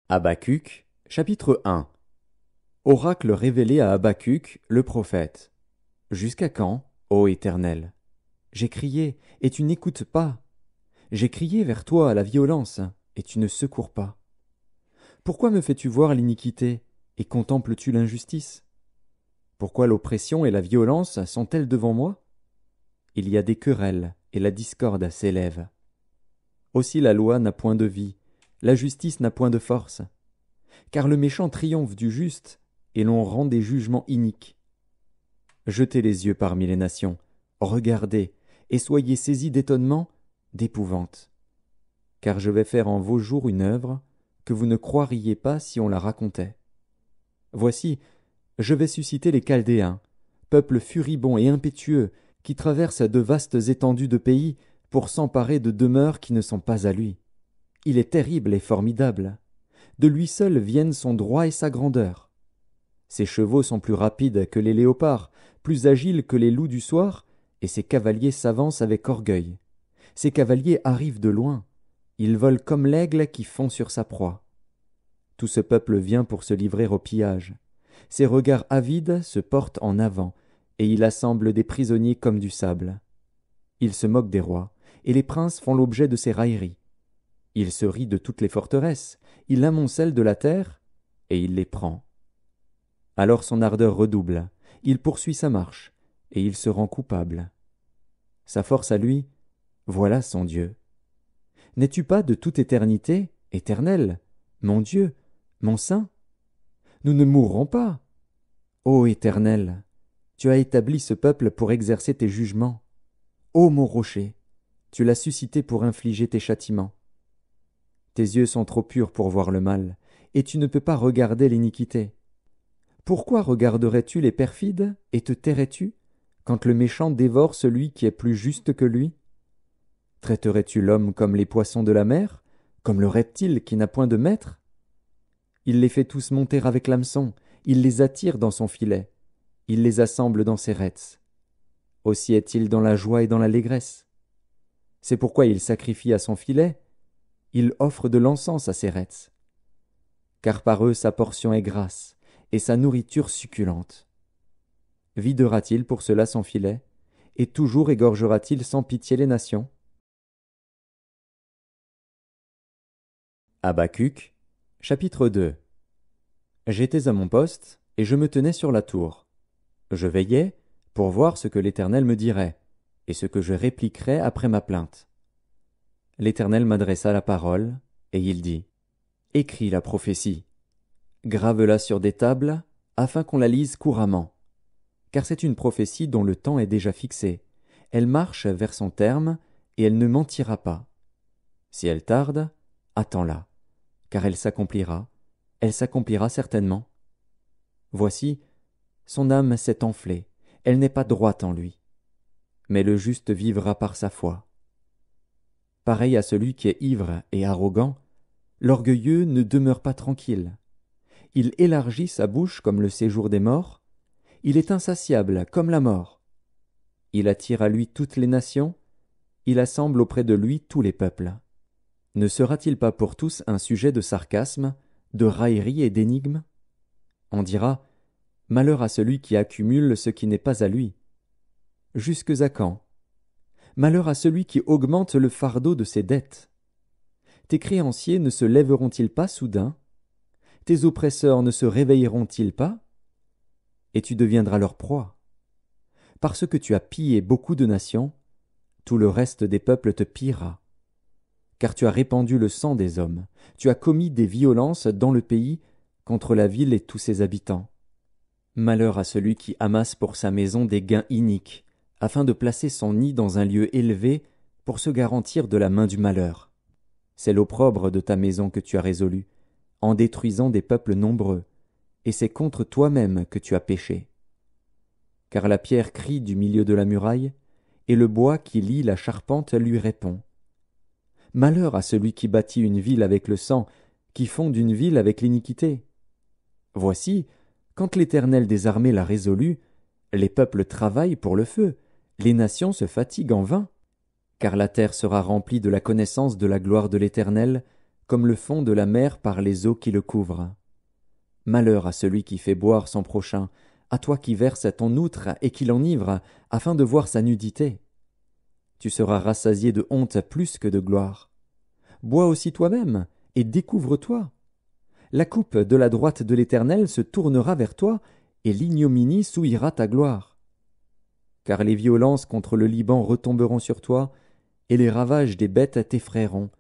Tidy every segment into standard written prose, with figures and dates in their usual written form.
Habacuc, chapitre 1. Oracle révélé à Habacuc, le prophète. Jusqu'à quand, ô Éternel? J'ai crié, et tu n'écoutes pas. J'ai crié vers toi à la violence, et tu ne secours pas. Pourquoi me fais-tu voir l'iniquité, et contemples-tu l'injustice? Pourquoi l'oppression et la violence sont-elles devant moi? Il y a des querelles, et la discorde s'élève. Aussi la loi n'a point de vie, la justice n'a point de force. Car le méchant triomphe du juste, et l'on rend des jugements iniques. Jetez les yeux parmi les nations, regardez, et soyez saisis d'étonnement, d'épouvante. Car je vais faire en vos jours une œuvre que vous ne croiriez pas si on la racontait. Voici, je vais susciter les Chaldéens, peuple furibond et impétueux, qui traverse de vastes étendues de pays pour s'emparer de demeures qui ne sont pas à lui. Il est terrible et formidable. De lui seul viennent son droit et sa grandeur. Ses chevaux sont plus rapides que les léopards, plus agiles que les loups du soir, et ses cavaliers s'avancent avec orgueil. Ses cavaliers arrivent de loin. Ils volent comme l'aigle qui fond sur sa proie. Tout ce peuple vient pour se livrer au pillage. Ses regards avides se portent en avant, et il assemble des prisonniers comme du sable. Il se moque des rois, et les princes font l'objet de ses railleries. Il se rit de toutes les forteresses, il amoncelle de la terre, et il les prend. Alors son ardeur redouble, il poursuit sa marche, et il se rend coupable. Sa force à lui, voilà son Dieu. N'es-tu pas de toute éternité, éternel, mon Dieu, mon Saint? Nous ne mourrons pas. Ô Éternel, tu as établi ce peuple pour exercer tes jugements. Ô mon rocher, tu l'as suscité pour infliger tes châtiments. Tes yeux sont trop purs pour voir le mal, et tu ne peux pas regarder l'iniquité. Pourquoi regarderais-tu les perfides, et te tairais-tu, quand le méchant dévore celui qui est plus juste que lui? Traiterais-tu l'homme comme les poissons de la mer, comme le reptile qui n'a point de maître? Il les fait tous monter avec l'hameçon, il les attire dans son filet, il les assemble dans ses rets. Aussi est-il dans la joie et dans l'allégresse. C'est pourquoi il sacrifie à son filet, il offre de l'encens à ses rets. Car par eux sa portion est grasse, et sa nourriture succulente. Videra-t-il pour cela son filet, et toujours égorgera-t-il sans pitié les nations? Habacuc, chapitre 2. J'étais à mon poste, et je me tenais sur la tour. Je veillais pour voir ce que l'Éternel me dirait, et ce que je répliquerais après ma plainte. L'Éternel m'adressa la parole, et il dit, « Écris la prophétie. Grave-la sur des tables, afin qu'on la lise couramment. Car c'est une prophétie dont le temps est déjà fixé. Elle marche vers son terme, et elle ne mentira pas. Si elle tarde, attends-la, car elle s'accomplira certainement. Voici, son âme s'est enflée, elle n'est pas droite en lui. Mais le juste vivra par sa foi. Pareil à celui qui est ivre et arrogant, l'orgueilleux ne demeure pas tranquille. Il élargit sa bouche comme le séjour des morts, il est insatiable comme la mort. Il attire à lui toutes les nations, il assemble auprès de lui tous les peuples. Ne sera-t-il pas pour tous un sujet de sarcasme, de raillerie et d'énigme? On dira, malheur à celui qui accumule ce qui n'est pas à lui. Jusques à quand? Malheur à celui qui augmente le fardeau de ses dettes. Tes créanciers ne se lèveront-ils pas soudain? Tes oppresseurs ne se réveilleront-ils pas? Et tu deviendras leur proie. Parce que tu as pillé beaucoup de nations, tout le reste des peuples te pillera. Car tu as répandu le sang des hommes, tu as commis des violences dans le pays contre la ville et tous ses habitants. Malheur à celui qui amasse pour sa maison des gains iniques, afin de placer son nid dans un lieu élevé pour se garantir de la main du malheur. C'est l'opprobre de ta maison que tu as résolu, en détruisant des peuples nombreux, et c'est contre toi-même que tu as péché. Car la pierre crie du milieu de la muraille, et le bois qui lie la charpente lui répond. Malheur à celui qui bâtit une ville avec le sang, qui fonde une ville avec l'iniquité. Voici, quand l'Éternel des armées l'a résolu, les peuples travaillent pour le feu, les nations se fatiguent en vain. Car la terre sera remplie de la connaissance de la gloire de l'Éternel, comme le fond de la mer par les eaux qui le couvrent. Malheur à celui qui fait boire son prochain, à toi qui verses ton outre et qui l'enivre, afin de voir sa nudité. Tu seras rassasié de honte plus que de gloire. Bois aussi toi-même, et découvre-toi. La coupe de la droite de l'Éternel se tournera vers toi, et l'ignominie souillera ta gloire. Car les violences contre le Liban retomberont sur toi, et les ravages des bêtes t'effrayeront,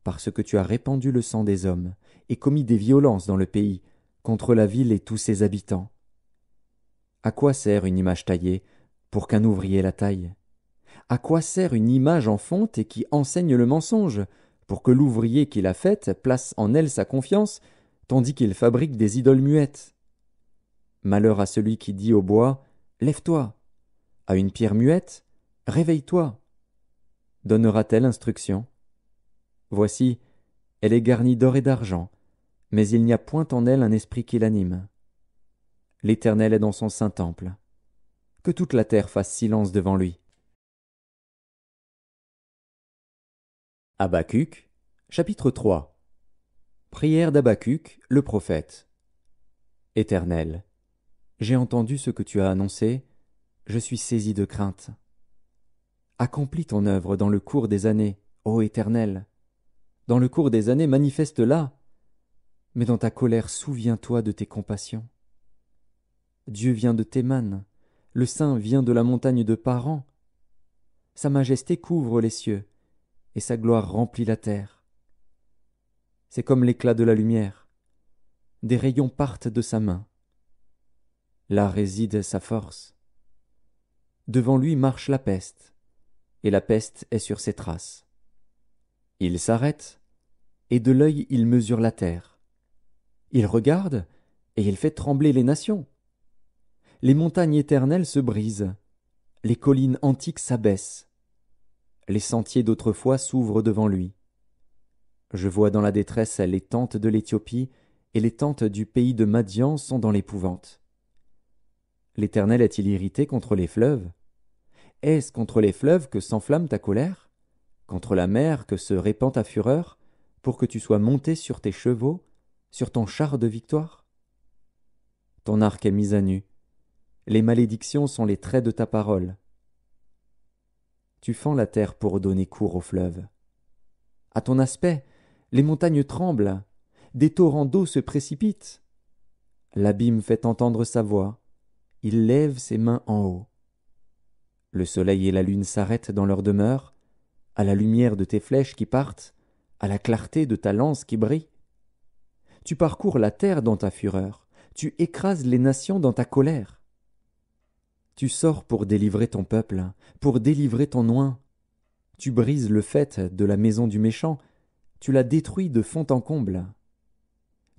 parce que tu as répandu le sang des hommes, et commis des violences dans le pays, contre la ville et tous ses habitants. À quoi sert une image taillée, pour qu'un ouvrier la taille? À quoi sert une image en fonte et qui enseigne le mensonge, pour que l'ouvrier qui l'a faite place en elle sa confiance, tandis qu'il fabrique des idoles muettes? Malheur à celui qui dit au bois, « Lève-toi », à une pierre muette, « Réveille-toi ». Donnera-t-elle instruction? Voici, elle est garnie d'or et d'argent, mais il n'y a point en elle un esprit qui l'anime. L'Éternel est dans son saint temple. Que toute la terre fasse silence devant lui. Habacuc, chapitre 3. Prière d'Habacuc, le prophète. Éternel, j'ai entendu ce que tu as annoncé, je suis saisi de crainte. Accomplis ton œuvre dans le cours des années, ô Éternel. Dans le cours des années, manifeste-la, mais dans ta colère, souviens-toi de tes compassions. Dieu vient de Théman, le Saint vient de la montagne de Paran. Sa majesté couvre les cieux, et sa gloire remplit la terre. C'est comme l'éclat de la lumière. Des rayons partent de sa main. Là réside sa force. Devant lui marche la peste, et la peste est sur ses traces. Il s'arrête, et de l'œil il mesure la terre. Il regarde, et il fait trembler les nations. Les montagnes éternelles se brisent, les collines antiques s'abaissent. Les sentiers d'autrefois s'ouvrent devant lui. Je vois dans la détresse les tentes de l'Éthiopie, et les tentes du pays de Madian sont dans l'épouvante. L'Éternel est-il irrité contre les fleuves? Est-ce contre les fleuves que s'enflamme ta colère? Contre la mer que se répand ta fureur, pour que tu sois monté sur tes chevaux, sur ton char de victoire? Ton arc est mis à nu. Les malédictions sont les traits de ta parole. Tu fends la terre pour donner cours aux fleuves. À ton aspect, les montagnes tremblent, des torrents d'eau se précipitent. L'abîme fait entendre sa voix, il lève ses mains en haut. Le soleil et la lune s'arrêtent dans leur demeure, à la lumière de tes flèches qui partent, à la clarté de ta lance qui brille. Tu parcours la terre dans ta fureur, tu écrases les nations dans ta colère. Tu sors pour délivrer ton peuple, pour délivrer ton oint. Tu brises le faîte de la maison du méchant, tu la détruis de fond en comble.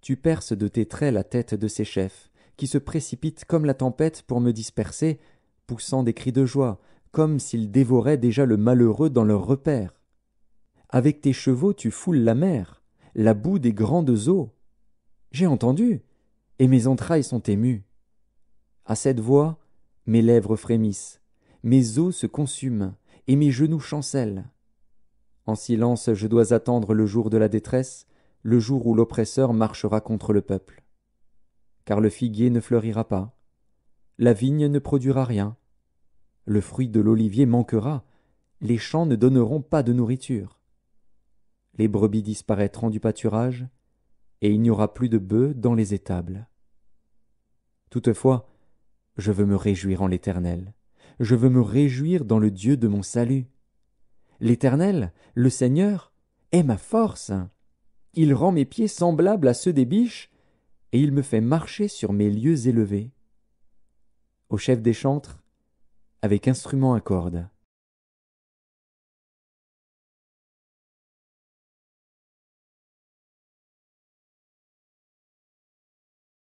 Tu perces de tes traits la tête de ses chefs, qui se précipitent comme la tempête pour me disperser, poussant des cris de joie, comme s'ils dévoraient déjà le malheureux dans leur repère. Avec tes chevaux tu foules la mer, la boue des grandes eaux. J'ai entendu, et mes entrailles sont émues. À cette voix, mes lèvres frémissent, mes os se consument, et mes genoux chancellent. En silence je dois attendre le jour de la détresse, le jour où l'oppresseur marchera contre le peuple. Car le figuier ne fleurira pas, la vigne ne produira rien, le fruit de l'olivier manquera, les champs ne donneront pas de nourriture. Les brebis disparaîtront du pâturage, et il n'y aura plus de bœufs dans les étables. Toutefois, je veux me réjouir en l'Éternel, je veux me réjouir dans le Dieu de mon salut. L'Éternel, le Seigneur, est ma force. Il rend mes pieds semblables à ceux des biches, et il me fait marcher sur mes lieux élevés. Au chef des chantres, avec instrument à cordes,